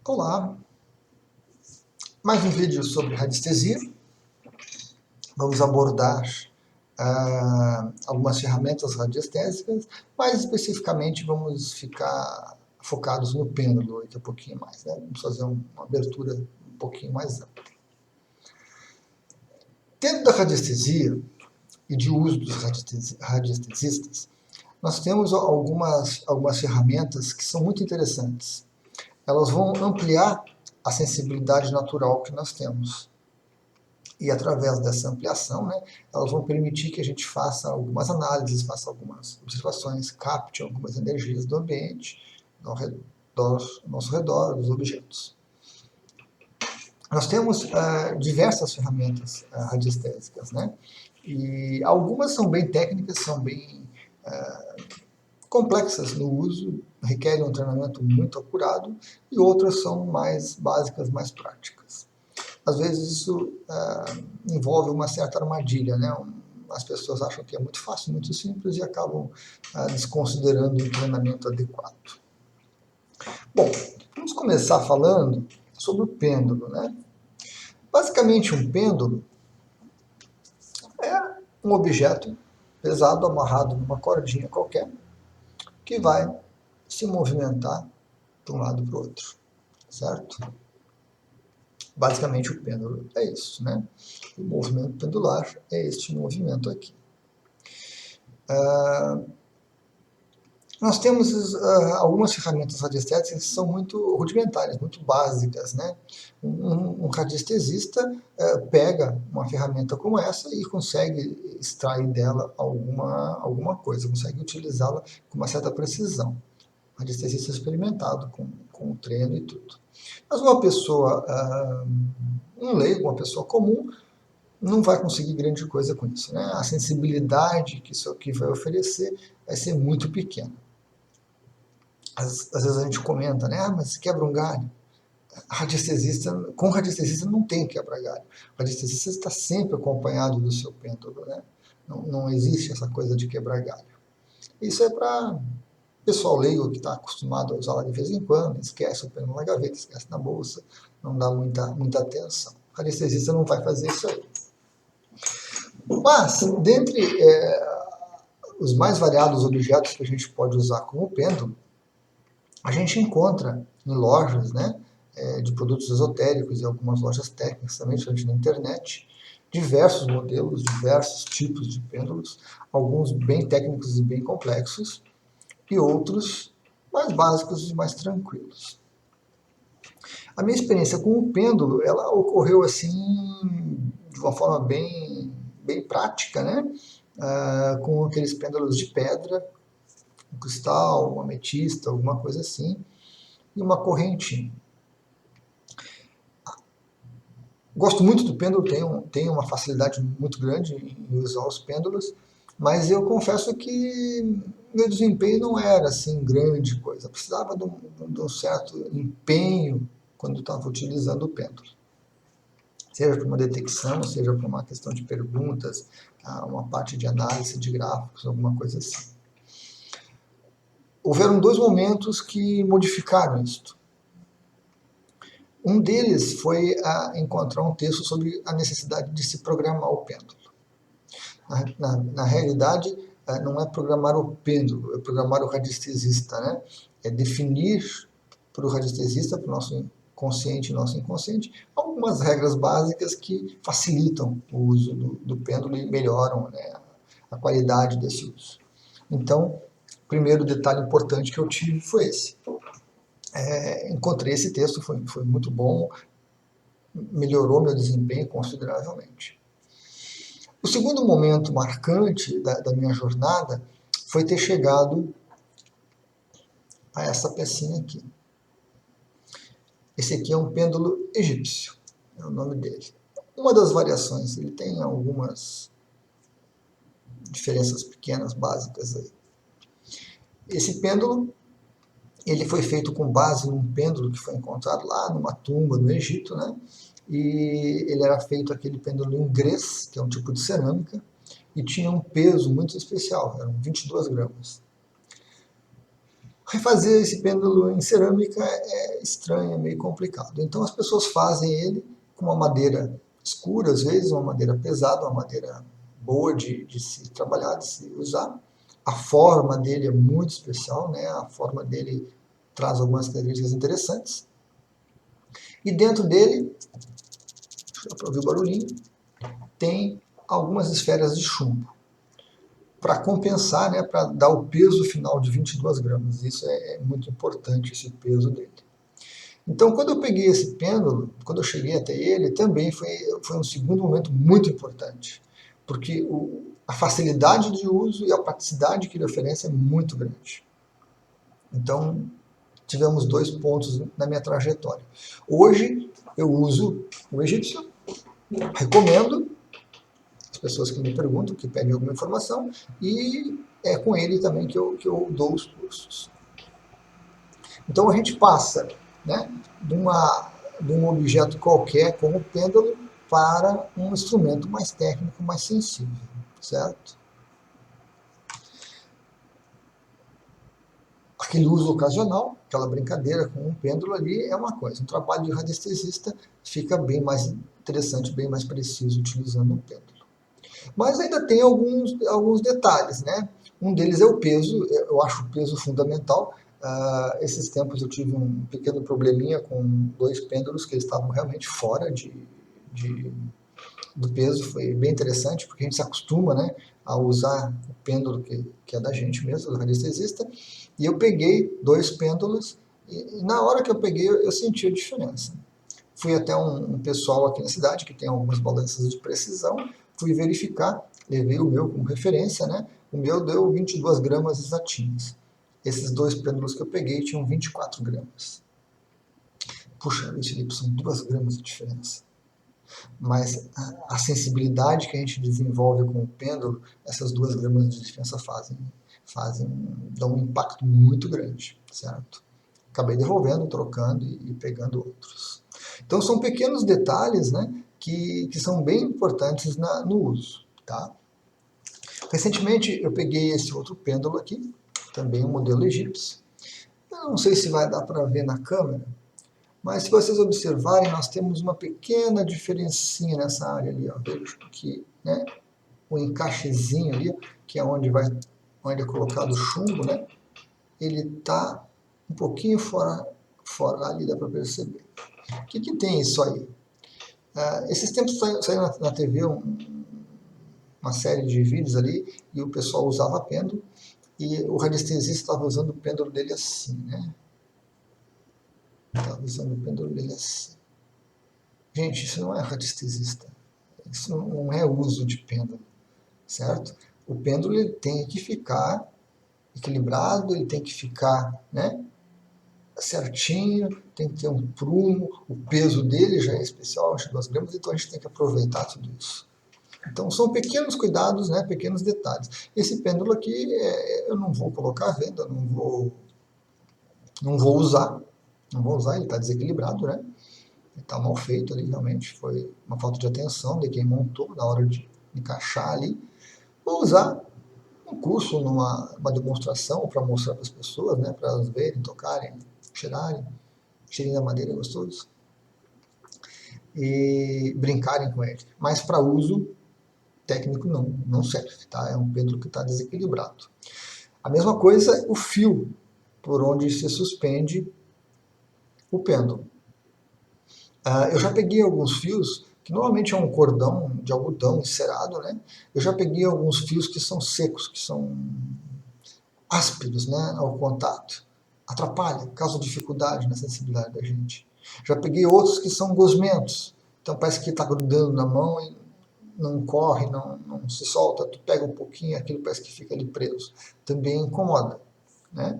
Olá, mais um vídeo sobre radiestesia. Vamos abordar algumas ferramentas radiestésicas, mais especificamente vamos ficar focados no pêndulo daqui a pouquinho mais, né? Vamos fazer uma abertura um pouquinho mais ampla. Dentro da radiestesia e de uso dos radiestesistas, nós temos algumas ferramentas que são muito interessantes. Elas vão ampliar a sensibilidade natural que nós temos. E através dessa ampliação, né, elas vão permitir que a gente faça algumas análises, faça algumas observações, capte algumas energias do ambiente, ao nosso redor, dos objetos. Nós temos diversas ferramentas radiestésicas, né? E algumas são bem técnicas, são bem complexas no uso, requerem um treinamento muito apurado, e outras são mais básicas, mais práticas. Às vezes isso envolve uma certa armadilha, né? As pessoas acham que é muito fácil, muito simples e acabam desconsiderando o treinamento adequado. Bom, vamos começar falando sobre o pêndulo, né? Basicamente, um pêndulo é um objeto pesado amarrado numa cordinha qualquer que vai se movimentar de um lado para o outro, certo? Basicamente, o pêndulo é isso, né? O movimento pendular é este movimento aqui. Nós temos algumas ferramentas radiestésicas que são muito rudimentares, muito básicas, né? Um radiestesista pega uma ferramenta como essa e consegue extrair dela alguma coisa, consegue utilizá-la com uma certa precisão. Radiestesista experimentado, com treino e tudo. Mas uma pessoa, um leigo, uma pessoa comum, não vai conseguir grande coisa com isso, né? A sensibilidade que isso aqui vai oferecer vai ser muito pequena. Às vezes a gente comenta, né? Mas quebra um galho. Com radiestesista não tem quebra galho. O radiestesista está sempre acompanhado do seu pêndulo, né? Não existe essa coisa de quebrar galho. Isso é para pessoal leigo que está acostumado a usá-la de vez em quando, esquece o pêndulo na gaveta, esquece na bolsa, não dá muita atenção. O radiestesista não vai fazer isso aí. Mas, dentre os mais variados objetos que a gente pode usar como pêndulo, a gente encontra em lojas, né, de produtos esotéricos e algumas lojas técnicas também, principalmente na internet, diversos modelos, diversos tipos de pêndulos, alguns bem técnicos e bem complexos, e outros mais básicos e mais tranquilos. A minha experiência com o pêndulo, ela ocorreu assim, de uma forma bem prática, né? Com aqueles pêndulos de pedra, um cristal, uma ametista, alguma coisa assim, e uma correntinha. Gosto muito do pêndulo, tenho uma facilidade muito grande em usar os pêndulos, mas eu confesso que meu desempenho não era assim grande coisa. Eu precisava de um certo empenho quando estava utilizando o pêndulo. Seja para uma detecção, seja para uma questão de perguntas, uma parte de análise de gráficos, alguma coisa assim. Houveram dois momentos que modificaram isto. Um deles foi encontrar um texto sobre a necessidade de se programar o pêndulo. Na realidade, não é programar o pêndulo, é programar o radiestesista, né? É definir para o radiestesista, para o nosso consciente e nosso inconsciente, algumas regras básicas que facilitam o uso do pêndulo e melhoram, né, a qualidade desse uso. Então, o primeiro detalhe importante que eu tive foi esse. Encontrei esse texto, foi muito bom, melhorou meu desempenho consideravelmente. O segundo momento marcante da minha jornada foi ter chegado a essa pecinha aqui. Esse aqui é um pêndulo egípcio, é o nome dele. Uma das variações, ele tem algumas diferenças pequenas, básicas aí. Esse pêndulo, ele foi feito com base num pêndulo que foi encontrado lá numa tumba no Egito, né? E ele era feito aquele pêndulo em grés, que é um tipo de cerâmica, e tinha um peso muito especial, eram 22 gramas. Refazer esse pêndulo em cerâmica é estranho, é meio complicado. Então as pessoas fazem ele com uma madeira escura, às vezes, uma madeira pesada, uma madeira boa de se trabalhar, de se usar. A forma dele é muito especial, né? A forma dele traz algumas características interessantes. E dentro dele, dá para ouvir o barulhinho, tem algumas esferas de chumbo, para compensar, né, para dar o peso final de 22 gramas. Isso é muito importante, esse peso dele. Então, quando eu peguei esse pêndulo, quando eu cheguei até ele, também foi um segundo momento muito importante, porque a facilidade de uso e a praticidade que ele oferece é muito grande. Então, tivemos dois pontos na minha trajetória. Hoje, eu uso o egípcio, recomendo as pessoas que me perguntam, que pedem alguma informação, e é com ele também que eu dou os cursos. Então, a gente passa, né, de um objeto qualquer, como o pêndulo, para um instrumento mais técnico, mais sensível, certo? Aquele uso ocasional, aquela brincadeira com um pêndulo ali é uma coisa. Um trabalho de radiestesista fica bem mais interessante, bem mais preciso utilizando um pêndulo. Mas ainda tem alguns detalhes, né? Um deles é o peso, eu acho o peso fundamental. Esses tempos eu tive um pequeno probleminha com dois pêndulos que eles estavam realmente fora do peso. Foi bem interessante, porque a gente se acostuma, né, a usar o pêndulo que é da gente mesmo, do radiestesista. E eu peguei dois pêndulos e na hora que eu peguei eu senti a diferença. Fui até um pessoal aqui na cidade que tem algumas balanças de precisão, fui verificar, levei o meu como referência, né? O meu deu 22 gramas exatinhas. Esses dois pêndulos que eu peguei tinham 24 gramas. Puxa, Felipe, são 2 gramas de diferença. Mas a sensibilidade que a gente desenvolve com o pêndulo, essas 2 gramas de diferença dão um impacto muito grande, certo? Acabei devolvendo, trocando e pegando outros. Então são pequenos detalhes, né, que são bem importantes no uso. Tá? Recentemente eu peguei esse outro pêndulo aqui, também um modelo egípcio. Eu não sei se vai dar para ver na câmera, mas se vocês observarem, nós temos uma pequena diferencinha nessa área ali. Ó. Vejo que, né, o encaixezinho ali, que é onde é colocado o chumbo, né, ele está um pouquinho fora ali, dá para perceber. O que tem isso aí? Esses tempos saiu na TV uma série de vídeos ali e o pessoal usava pêndulo e o radiestesista estava usando o pêndulo dele assim, né? Estava usando o pêndulo dele assim. Gente, isso não é radiestesista. Isso não é uso de pêndulo, certo? O pêndulo ele tem que ficar equilibrado, ele tem que ficar, né, certinho, tem que ter um prumo, o peso dele já é especial, acho 2 gramas, então a gente tem que aproveitar tudo isso. Então são pequenos cuidados, né, pequenos detalhes. Esse pêndulo aqui eu não vou colocar à venda, não vou usar, ele está desequilibrado, né? Está mal feito ali, realmente, foi uma falta de atenção de quem montou na hora de encaixar ali. Vou usar um curso, uma demonstração para mostrar para as pessoas, né, para elas verem, tocarem, cheirarem, cheirinho da madeira é gostoso, e brincarem com ele. Mas para uso técnico não serve, tá? É um pêndulo que está desequilibrado. A mesma coisa o fio por onde se suspende o pêndulo. Eu já peguei alguns fios, que normalmente é um cordão de algodão encerado, né? Eu já peguei alguns fios que são secos, que são ásperos, né, ao contato. Atrapalha, causa dificuldade na sensibilidade da gente. Já peguei outros que são gosmentos, então parece que está grudando na mão e não corre, não se solta, tu pega um pouquinho, aquilo parece que fica ali preso. Também incomoda, né?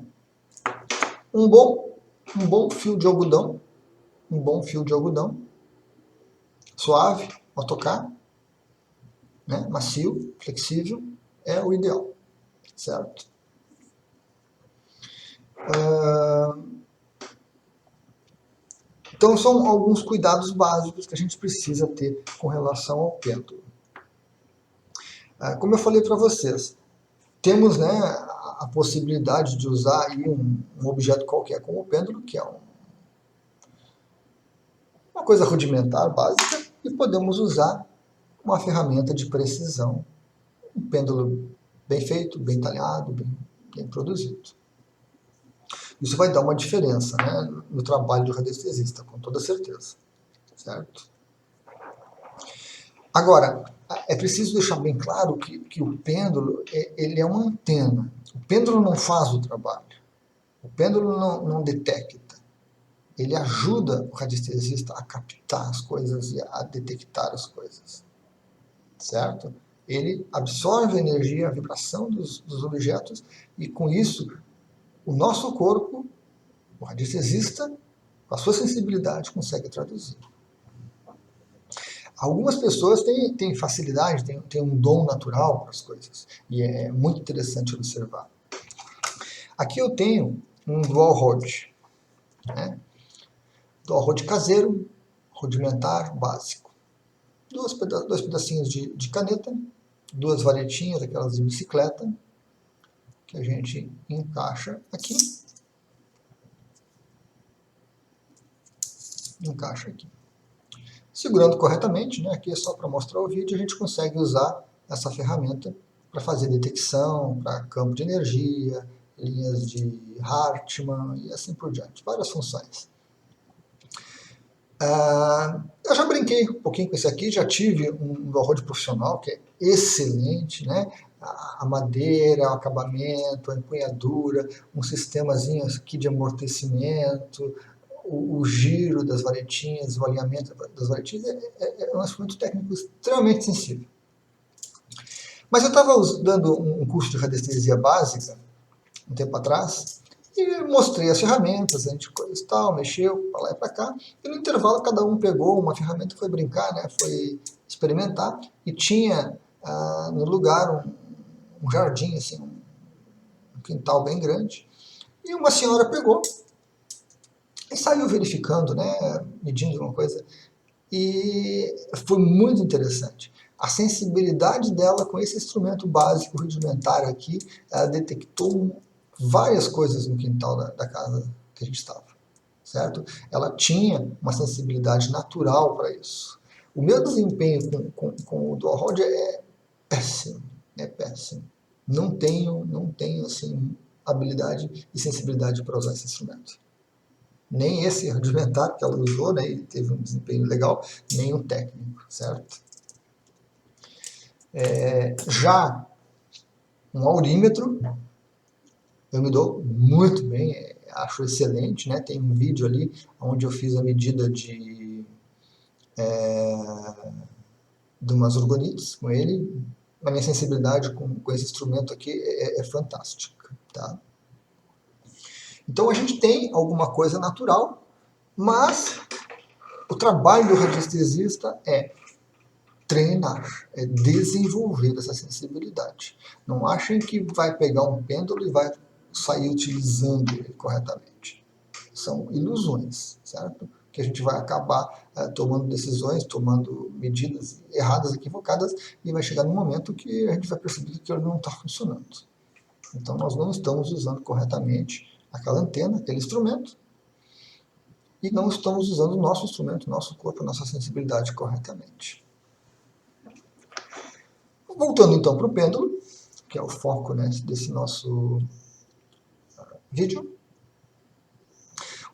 Um bom fio de algodão, suave, ao tocar, né? Macio, flexível, é o ideal, certo? Então são alguns cuidados básicos que a gente precisa ter com relação ao pêndulo. Como eu falei para vocês, temos, né, a possibilidade de usar aí um objeto qualquer como o pêndulo, que é uma coisa rudimentar, básica, e podemos usar uma ferramenta de precisão, um pêndulo bem feito, bem talhado, bem produzido. Isso vai dar uma diferença, né, no trabalho do radiestesista, com toda certeza, certo? Agora, é preciso deixar bem claro que o pêndulo ele é uma antena. O pêndulo não faz o trabalho. O pêndulo não detecta. Ele ajuda o radiestesista a captar as coisas e a detectar as coisas, certo? Ele absorve a energia, a vibração dos objetos, e com isso, o nosso corpo, o radiestesista, com a sua sensibilidade, consegue traduzir. Algumas pessoas têm facilidade, têm um dom natural para as coisas, e é muito interessante observar. Aqui eu tenho um dual rod, né? Dual rod caseiro, rudimentar, básico. Dois pedacinhos de caneta, duas varetinhas, aquelas de bicicleta, que a gente encaixa aqui. Encaixa aqui. Segurando corretamente, né, aqui é só para mostrar o vídeo, a gente consegue usar essa ferramenta para fazer detecção, para campo de energia, linhas de Hartmann e assim por diante, várias funções. Eu já brinquei um pouquinho com esse aqui, já tive um dual-rod profissional que é excelente, né? A madeira, o acabamento, a empunhadura, um sistemazinho aqui de amortecimento, o giro das varetinhas, o alinhamento das varetinhas, é um instrumento técnico extremamente sensível. Mas eu estava dando um curso de radiestesia básica, um tempo atrás, e mostrei as ferramentas, a gente coisa tal, mexeu para lá e para cá, e no intervalo cada um pegou uma ferramenta e foi brincar, né, foi experimentar, e tinha no lugar um jardim, assim, um quintal bem grande, e uma senhora pegou e saiu verificando, né, medindo uma coisa, e foi muito interessante. A sensibilidade dela com esse instrumento básico rudimentar aqui, ela detectou várias coisas no quintal da casa que a gente estava, certo? Ela tinha uma sensibilidade natural para isso. O meu desempenho com o dual rod é péssimo, Não tenho assim, habilidade e sensibilidade para usar esse instrumento. Nem esse rudimentar que ela usou, né, ele teve um desempenho legal, nem o técnico, certo? Já um aurímetro, eu me dou muito bem, acho excelente, né? Tem um vídeo ali onde eu fiz a medida de umas orgonites com ele. A minha sensibilidade com esse instrumento aqui é fantástica, tá? Então a gente tem alguma coisa natural, mas o trabalho do radiestesista é treinar, é desenvolver essa sensibilidade. Não achem que vai pegar um pêndulo e vai sair utilizando ele corretamente. São ilusões, certo? Que a gente vai acabar tomando decisões, tomando medidas erradas, equivocadas, e vai chegar num momento que a gente vai perceber que ele não está funcionando. Então nós não estamos usando corretamente aquela antena, aquele instrumento, e não estamos usando o nosso instrumento, nosso corpo, nossa sensibilidade corretamente. Voltando então para o pêndulo, que é o foco, né, desse nosso vídeo.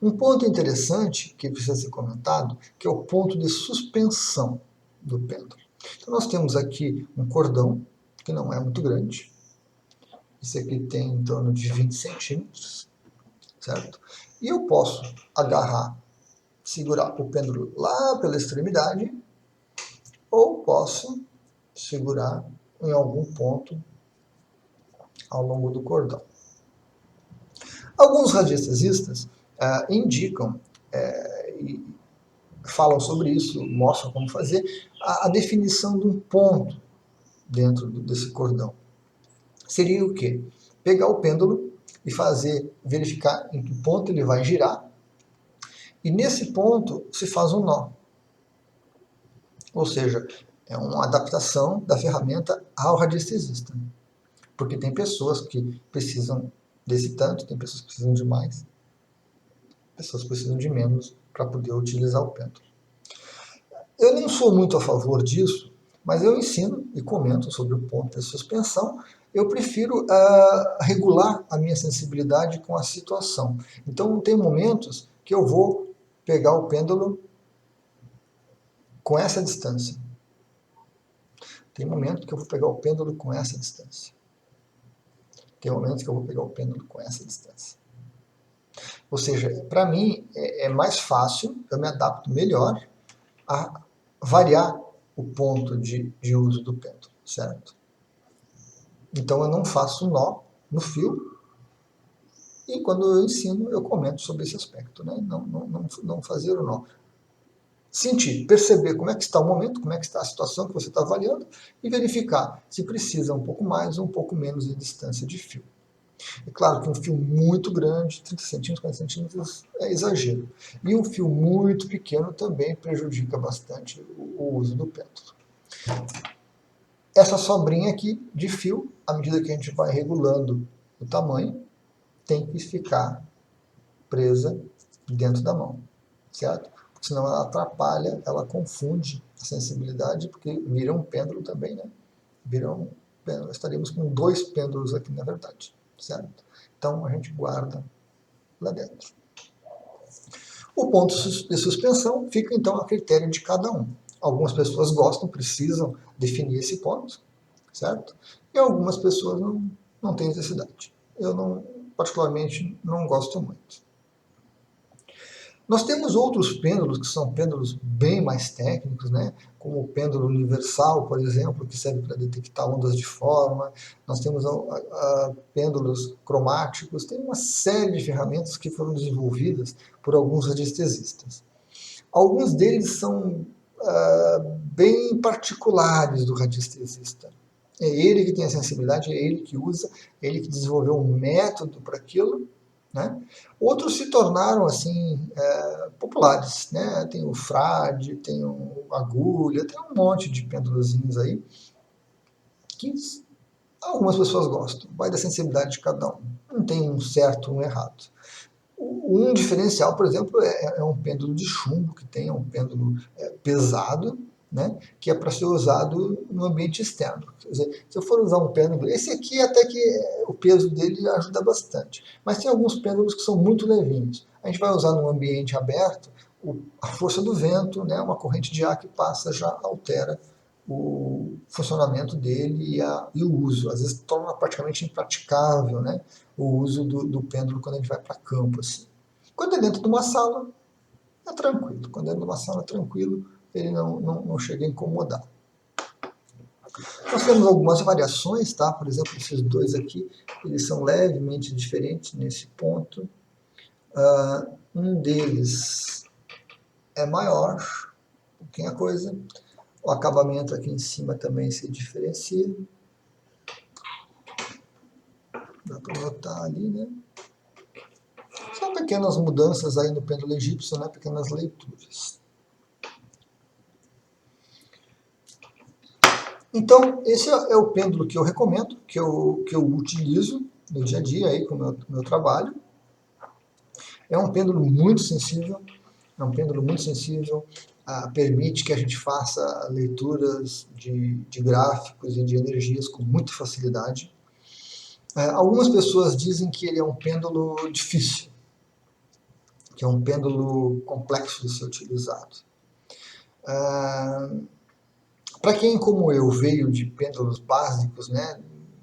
Um ponto interessante que precisa ser comentado, que é o ponto de suspensão do pêndulo. Então nós temos aqui um cordão, que não é muito grande. Esse aqui tem em torno de 20 centímetros, certo? E eu posso agarrar, segurar o pêndulo lá pela extremidade, ou posso segurar em algum ponto ao longo do cordão. Alguns radiestesistas indicam e falam sobre isso, mostram como fazer a definição de um ponto dentro desse cordão. Seria o quê? Pegar o pêndulo e verificar em que ponto ele vai girar, e nesse ponto se faz um nó. Ou seja, é uma adaptação da ferramenta ao radiestesista. Porque tem pessoas que precisam desse tanto, tem pessoas que precisam de mais, pessoas que precisam de menos para poder utilizar o pêndulo. Eu não sou muito a favor disso, mas eu ensino e comento sobre o ponto de suspensão. Eu prefiro regular a minha sensibilidade com a situação. Então, tem momentos que eu vou pegar o pêndulo com essa distância. Tem momentos que eu vou pegar o pêndulo com essa distância. Tem momentos que eu vou pegar o pêndulo com essa distância. Ou seja, para mim é mais fácil, eu me adapto melhor a variar o ponto de uso do pêndulo, certo? Então eu não faço nó no fio e quando eu ensino eu comento sobre esse aspecto, né? Não fazer o nó. Sentir, perceber como é que está o momento, como é que está a situação que você está avaliando e verificar se precisa um pouco mais ou um pouco menos de distância de fio. É claro que um fio muito grande, 30 centímetros, 40 centímetros, é exagero. E um fio muito pequeno também prejudica bastante o uso do pêndulo. Essa sobrinha aqui de fio, à medida que a gente vai regulando o tamanho, tem que ficar presa dentro da mão, certo? Porque senão ela atrapalha, ela confunde a sensibilidade, porque vira um pêndulo também, né? Vira um pêndulo. Estaríamos com dois pêndulos aqui, na verdade, certo? Então a gente guarda lá dentro. O ponto de suspensão fica então a critério de cada um. Algumas pessoas gostam, precisam definir esse ponto, certo? E algumas pessoas não têm necessidade. Eu particularmente não gosto muito. Nós temos outros pêndulos que são pêndulos bem mais técnicos, né? Como o pêndulo universal, por exemplo, que serve para detectar ondas de forma. Nós temos pêndulos cromáticos, tem uma série de ferramentas que foram desenvolvidas por alguns radiestesistas. Alguns deles são bem particulares do radiestesista. É ele que tem a sensibilidade, é ele que usa, é ele que desenvolveu um método para aquilo, né? Outros se tornaram assim populares, né? Tem o frade, tem o agulha, tem um monte de pêndulozinhos aí que algumas pessoas gostam, vai da sensibilidade de cada um, não tem um certo um errado. Um diferencial, por exemplo, é um pêndulo de chumbo, que tem um pêndulo pesado, né, que é para ser usado no ambiente externo. Quer dizer, se eu for usar um pêndulo, esse aqui até que o peso dele ajuda bastante, mas tem alguns pêndulos que são muito levinhos. A gente vai usar num ambiente aberto, a força do vento, né, uma corrente de ar que passa já altera o funcionamento dele e o uso. Às vezes torna praticamente impraticável, né, o uso do pêndulo quando a gente vai para campo. Assim. Quando é dentro de uma sala, é tranquilo. Quando é dentro de uma sala, tranquilo, ele não chega a incomodar. Nós temos algumas variações, tá? Por exemplo, esses dois aqui, eles são levemente diferentes nesse ponto. Um deles é maior, um pouquinho a coisa. O acabamento aqui em cima também se diferencia. Dá para notar ali, né? São pequenas mudanças aí no pêndulo egípcio, né? Pequenas leituras. Então, esse é o pêndulo que eu recomendo, que eu utilizo no dia a dia aí com o meu trabalho. É um pêndulo muito sensível, permite que a gente faça leituras de gráficos e de energias com muita facilidade. Algumas pessoas dizem que ele é um pêndulo difícil, que é um pêndulo complexo de ser utilizado. Para quem, como eu, veio de pêndulos básicos, né,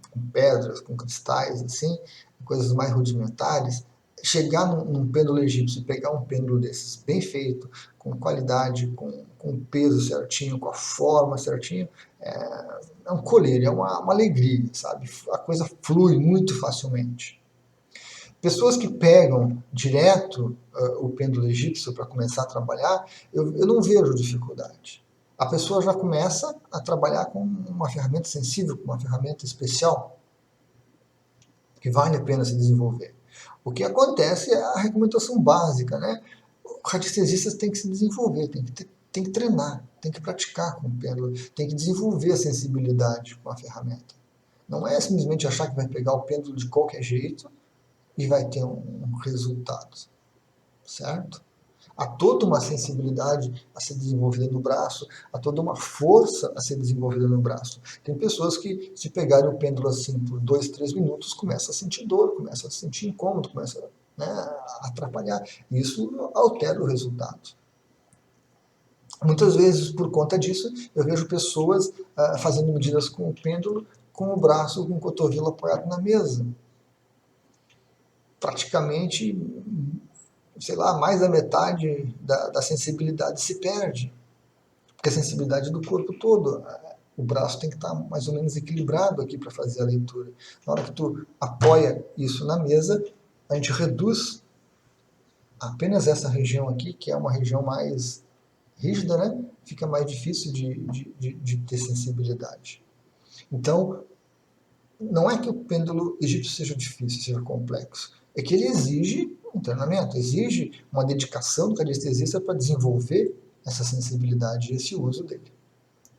com pedras, com cristais, assim, coisas mais rudimentares, chegar num pêndulo egípcio e pegar um pêndulo desses bem feito, com qualidade, com o peso certinho, com a forma certinho, é um colher, é uma alegria, sabe? A coisa flui muito facilmente. Pessoas que pegam direto o pêndulo egípcio para começar a trabalhar, eu não vejo dificuldade. A pessoa já começa a trabalhar com uma ferramenta sensível, com uma ferramenta especial, que vale a pena se desenvolver. O que acontece é a recomendação básica, né? O radiestesista tem que se desenvolver, tem que treinar, tem que praticar com o pêndulo, tem que desenvolver a sensibilidade com a ferramenta. Não é simplesmente achar que vai pegar o pêndulo de qualquer jeito e vai ter um resultado, certo? Há toda uma sensibilidade a ser desenvolvida no braço, há toda uma força a ser desenvolvida no braço. Tem pessoas que, se pegarem o pêndulo assim por 2, 3 minutos, começam a sentir dor, começam a sentir incômodo, começam, né, a atrapalhar. Isso altera o resultado. Muitas vezes, por conta disso, eu vejo pessoas fazendo medidas com o pêndulo com o braço, com o cotovelo apoiado na mesa. Praticamente, sei lá, mais da metade da sensibilidade se perde. Porque a sensibilidade do corpo todo, o braço tem que estar mais ou menos equilibrado aqui para fazer a leitura. Na hora que tu apoia isso na mesa, a gente reduz apenas essa região aqui, que é uma região mais rígida, né? Fica mais difícil de ter sensibilidade. Então, não é que o pêndulo egípcio seja difícil, seja complexo, é que ele exige um treinamento, exige uma dedicação do radiestesista para desenvolver essa sensibilidade e esse uso dele,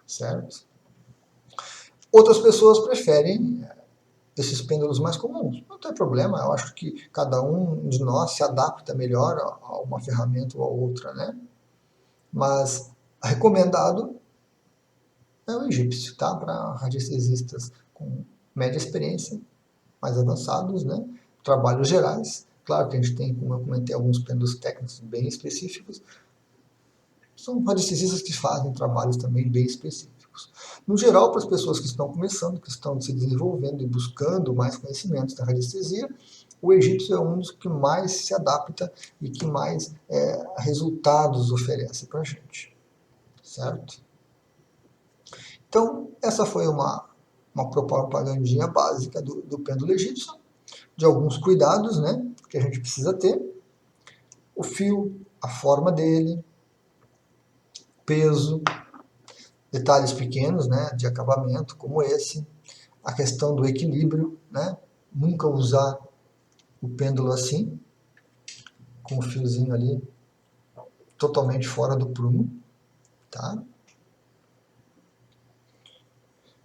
certo? Outras pessoas preferem esses pêndulos mais comuns. Não tem problema, eu acho que cada um de nós se adapta melhor a uma ferramenta ou a outra, né? Mas recomendado é o egípcio, tá? Para radiestesistas com média experiência, mais avançados, né? Trabalhos gerais. Claro que a gente tem, como eu comentei, alguns pêndulos técnicos bem específicos. São radiestesistas que fazem trabalhos também bem específicos. No geral, para as pessoas que estão começando, que estão se desenvolvendo e buscando mais conhecimentos da radiestesia, o egípcio é um dos que mais se adapta e que mais resultados oferece para a gente, certo? Então, essa foi uma propagandinha básica do pêndulo egípcio, de alguns cuidados, né, que a gente precisa ter. O fio, a forma dele, peso, detalhes pequenos, né, de acabamento, como esse, a questão do equilíbrio, né, nunca usar o pêndulo assim, com o fiozinho ali totalmente fora do prumo, tá?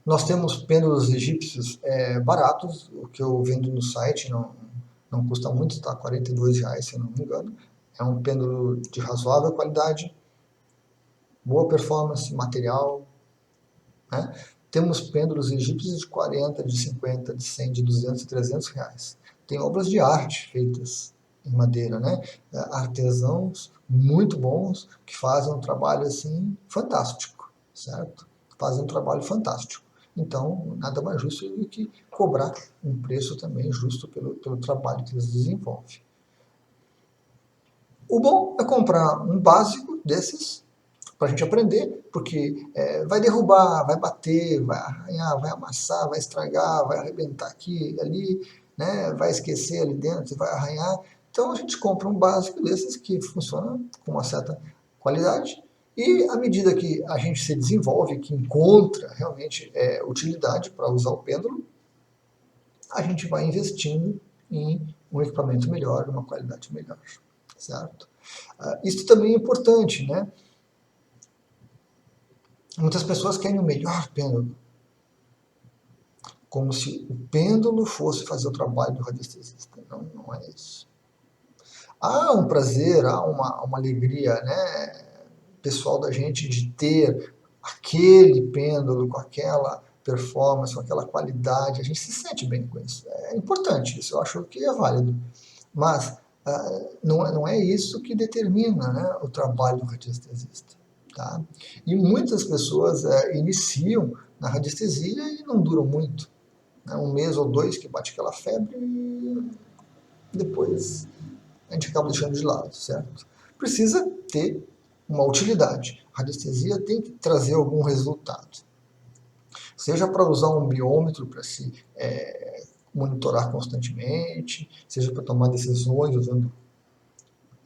Nós temos pêndulos egípcios baratos, o que eu vendo no site não custa muito, tá? R$42, se eu não me engano. É um pêndulo de razoável qualidade, boa performance, material, né? Temos pêndulos egípcios de 40, de 50, de 100, de 200 e 300 reais. Tem obras de arte feitas em madeira, né? Artesãos muito bons que fazem um trabalho assim fantástico, certo? Fazem um trabalho fantástico. Então, nada mais justo do que cobrar um preço também justo pelo trabalho que eles desenvolvem. O bom é comprar um básico desses para a gente aprender, porque vai derrubar, vai bater, vai arranhar, vai amassar, vai estragar, vai arrebentar aqui, ali, né? Vai esquecer ali dentro, vai arranhar. Então a gente compra um básico desses que funciona com uma certa qualidade e à medida que a gente se desenvolve, que encontra realmente utilidade para usar o pêndulo, a gente vai investindo em um equipamento melhor, uma qualidade melhor, certo? Isso também é importante, né? Muitas pessoas querem o melhor pêndulo, como se o pêndulo fosse fazer o trabalho do radiestesista. Não, não é isso. Há um prazer, há uma alegria, né, pessoal da gente de ter aquele pêndulo com aquela performance, com aquela qualidade. A gente se sente bem com isso. É importante isso, eu acho que é válido. Mas não é isso que determina, né, o trabalho do radiestesista. Tá? E muitas pessoas iniciam na radiestesia e não duram muito. Né? 1 mês ou 2 que bate aquela febre e depois a gente acaba deixando de lado, certo? Precisa ter uma utilidade. A radiestesia tem que trazer algum resultado. Seja para usar um biômetro para se monitorar constantemente, seja para tomar decisões usando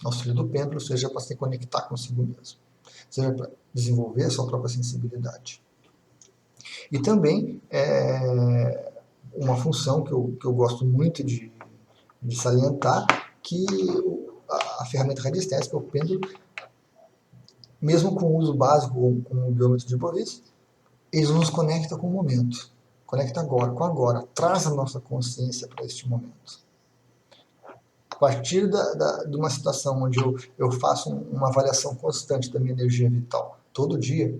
auxílio do pêndulo, seja para se conectar consigo mesmo, seja para desenvolver a sua própria sensibilidade. E também uma função que eu gosto muito de salientar, que a ferramenta radiestésica, o pêndulo, mesmo com o uso básico, com o biômetro de Boris, ele nos conecta com o momento. Conecta agora, com agora. Traz a nossa consciência para este momento. A partir de uma situação onde eu faço uma avaliação constante da minha energia vital, todo dia,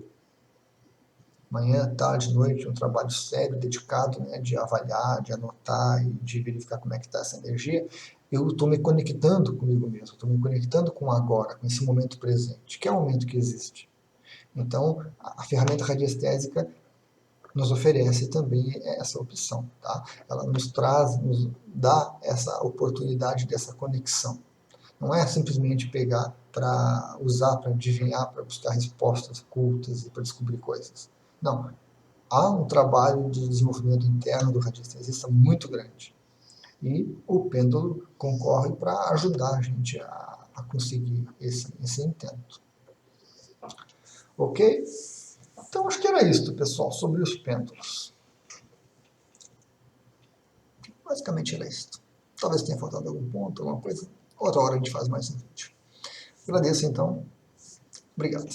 manhã, tarde, noite, um trabalho sério, dedicado, né, de avaliar, de anotar e de verificar como é que está essa energia, eu estou me conectando comigo mesmo, estou me conectando com o agora, com esse momento presente, que é o momento que existe. Então, a ferramenta radiestésica nos oferece também essa opção, tá? Ela nos traz, nos dá essa oportunidade dessa conexão. Não é simplesmente pegar para usar, para adivinhar, para buscar respostas ocultas e para descobrir coisas. Não, há um trabalho de desenvolvimento interno do radiestesista muito grande. E o pêndulo concorre para ajudar a gente a conseguir esse intento. Ok? Então acho que era isso, pessoal, sobre os pêndulos. Basicamente era isso. Talvez tenha faltado algum ponto, alguma coisa. Outra hora a gente faz mais um vídeo. Agradeço então. Obrigado.